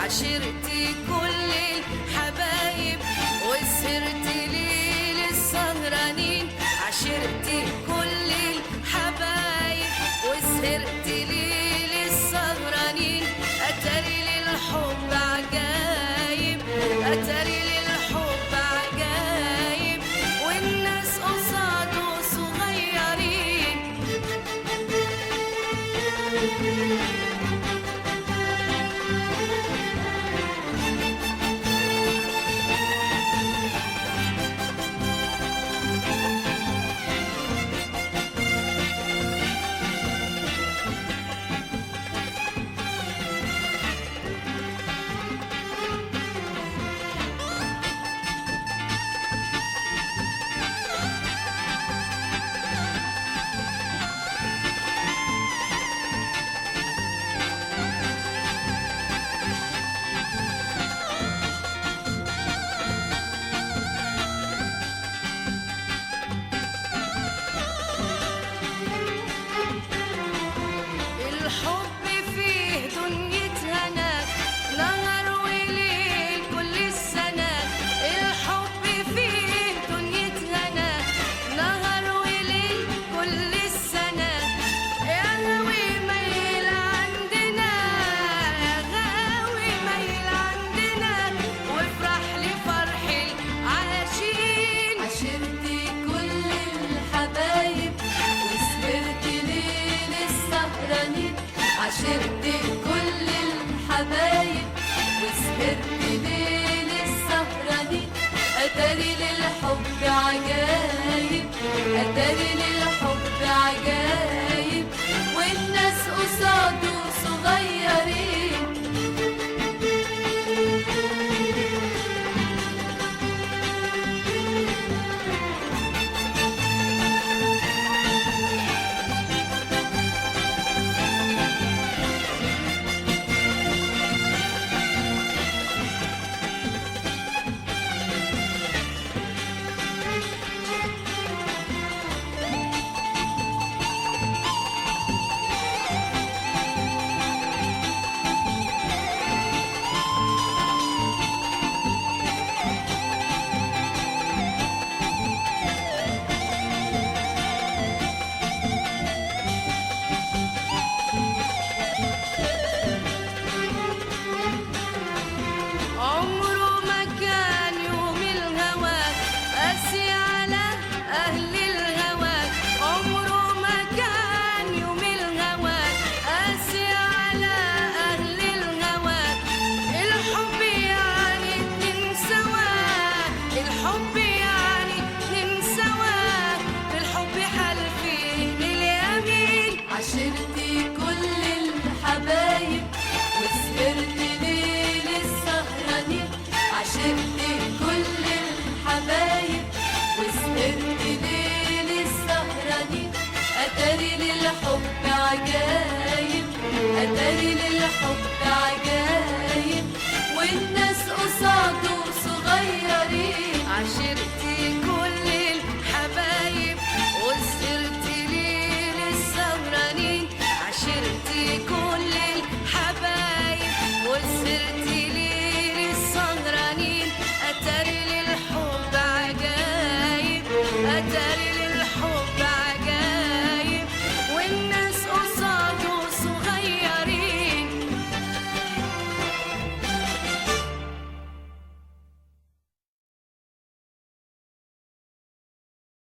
عشرتي كل الحبايب وسهرت ليل السهرانين، عشرتي كل الحبايب وسهرت ليل السهرانين، أتاري للحب عجايب، أتاري للحب عجايب، والناس قصاده صغيرين. الحب فيه دنيا هنا، نهار وليل كل السنة، الحب فيه دنيا هنا، نهار وليل كل السنة، يا غاوي ميل عندنا، يا غاوي ميل عندنا، وافرح لفرح العاشقين. عشرتي كل الحبايب وسهرت ليل السهرانين، عشرتي كل الحبايب وسهرت ليل السهرانين، أتاري للحب عجايب، أتاري للحب عجايب، والناس قصاده صغيرين. عمره ما كان يوم الهوى قاسي على أهل الهوى، عمره ما كان يوم الهوى قاسي على أهل الهوى، الحب يعني اتنين سوا، الحب يعني اتنين سوا، في الحب حالفين اليمين. عشرتي كل الحبايب وسهرت ليل السهرانين، عشرتي كل الحبايب وسهرت ليل السهرانين، أتاري للحب عجايب، أتاري للحب